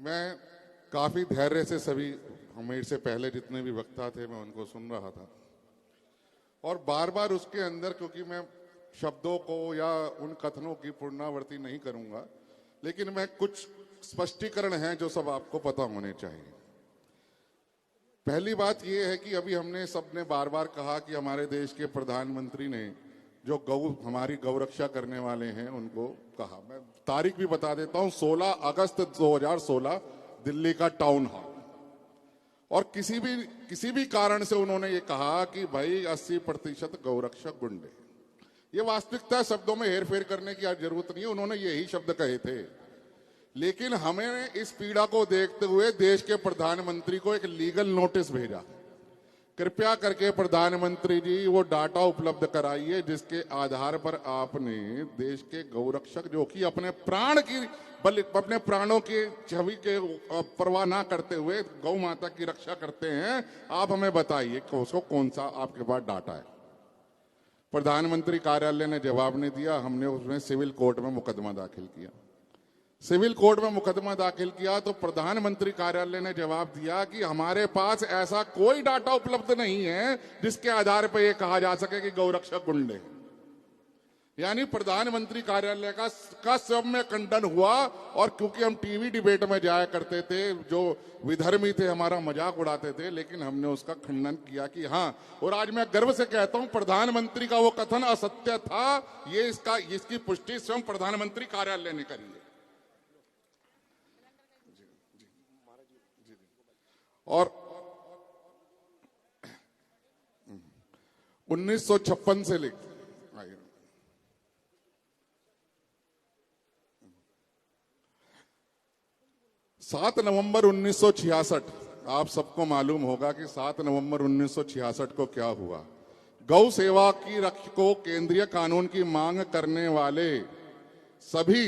मैं काफी धैर्य से सभी मेरे से पहले जितने भी वक्ता थे मैं उनको सुन रहा था और बार बार उसके अंदर, क्योंकि मैं शब्दों को या उन कथनों की पुनरावृत्ति नहीं करूंगा, लेकिन मैं कुछ स्पष्टीकरण हैं जो सब आपको पता होने चाहिए। पहली बात यह है कि अभी हमने सबने बार बार कहा कि हमारे देश के प्रधानमंत्री ने जो हमारी गौ रक्षा करने वाले हैं उनको कहा। मैं तारीख भी बता देता हूं, 16 अगस्त 2016 दिल्ली का टाउन हॉल। और किसी भी कारण से उन्होंने ये कहा कि भाई 80% गौरक्षक गुंडे। ये वास्तविकता, शब्दों में हेरफेर करने की जरूरत नहीं है, उन्होंने यही शब्द कहे थे। लेकिन हमें इस पीड़ा को देखते हुए देश के प्रधानमंत्री को एक लीगल नोटिस भेजा। कृपया करके प्रधानमंत्री जी वो डाटा उपलब्ध कराइए जिसके आधार पर आपने देश के गौरक्षक जो कि अपने प्राणों की छवि के परवाह ना करते हुए गौ माता की रक्षा करते हैं, आप हमें बताइए कि उसको कौन सा आपके पास डाटा है। प्रधानमंत्री कार्यालय ने जवाब नहीं दिया। हमने उसमें सिविल कोर्ट में मुकदमा दाखिल किया। सिविल कोर्ट में मुकदमा दाखिल किया तो प्रधानमंत्री कार्यालय ने जवाब दिया कि हमारे पास ऐसा कोई डाटा उपलब्ध नहीं है जिसके आधार पर यह कहा जा सके कि गौरक्षक गुंडे हैं। यानी प्रधानमंत्री कार्यालय का सब में खंडन हुआ। और क्योंकि हम टीवी डिबेट में जाया करते थे, जो विधर्मी थे हमारा मजाक उड़ाते थे, लेकिन हमने उसका खंडन किया कि हाँ, और आज मैं गर्व से कहता हूं प्रधानमंत्री का वो कथन असत्य था। इसकी पुष्टि स्वयं प्रधानमंत्री कार्यालय ने करी है। और 1956 से लेकर 7 नवंबर 1966, आप सबको मालूम होगा कि 7 नवंबर 1966 को क्या हुआ। गौ सेवा की रक्षा को केंद्रीय कानून की मांग करने वाले सभी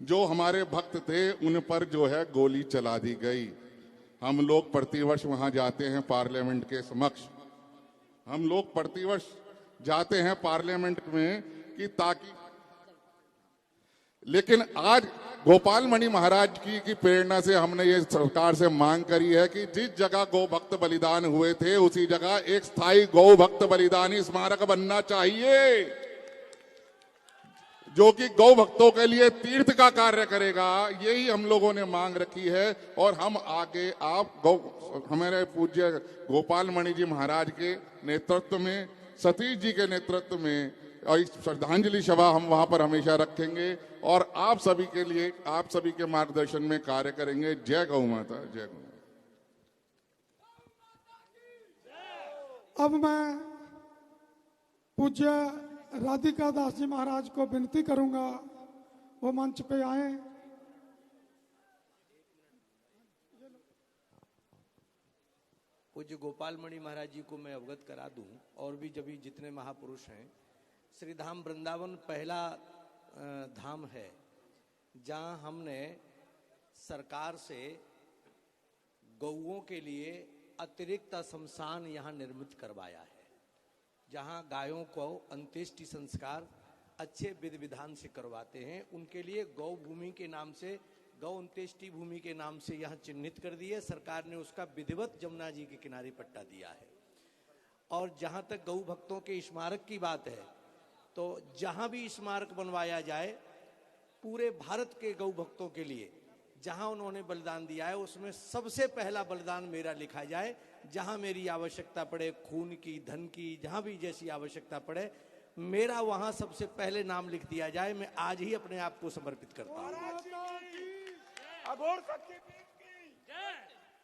जो हमारे भक्त थे उन पर जो है गोली चला दी गई। हम लोग प्रतिवर्ष वहां जाते हैं पार्लियामेंट के समक्ष, हम लोग प्रतिवर्ष जाते हैं पार्लियामेंट में कि ताकि, लेकिन आज गोपाल मणि महाराज की प्रेरणा से हमने ये सरकार से मांग करी है कि जिस जगह गौ भक्त बलिदान हुए थे उसी जगह एक स्थायी गौ भक्त बलिदानी स्मारक बनना चाहिए, जो कि गौ भक्तों के लिए तीर्थ का कार्य करेगा। यही हम लोगों ने मांग रखी है। और हम आगे हमारे पूज्य गोपाल मणि जी महाराज के नेतृत्व में, सतीश जी के नेतृत्व में और श्रद्धांजलि सभा हम वहां पर हमेशा रखेंगे और आप सभी के लिए, आप सभी के मार्गदर्शन में कार्य करेंगे। जय गौ माता, जय गौ माता। अब मैं पूज्य राधिका दास जी महाराज को विनती करूंगा वो मंच पे आए। पूज्य गोपाल मणि महाराज जी को मैं अवगत करा दूं, और भी जब जितने महापुरुष हैं, श्री धाम वृंदावन पहला धाम है जहां हमने सरकार से गौओं के लिए अतिरिक्त शमशान यहां निर्मित करवाया है, जहां गायों को अंत्येष्टि संस्कार अच्छे विधि विधान से करवाते हैं। उनके लिए गौ भूमि के नाम से, गौ अंत्येष्टि भूमि के नाम से यहाँ चिन्हित कर दी है। सरकार ने उसका विधिवत जमुना जी के किनारे पट्टा दिया है। और जहां तक गौ भक्तों के स्मारक की बात है, तो जहां भी स्मारक बनवाया जाए पूरे भारत के गौ भक्तों के लिए जहां उन्होंने बलिदान दिया है, उसमें सबसे पहला बलिदान मेरा लिखा जाए। जहां मेरी आवश्यकता पड़े, खून की, धन की, जहां भी जैसी आवश्यकता पड़े, मेरा वहां सबसे पहले नाम लिख दिया जाए। मैं आज ही अपने आप को समर्पित करता हूं।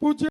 पूज्य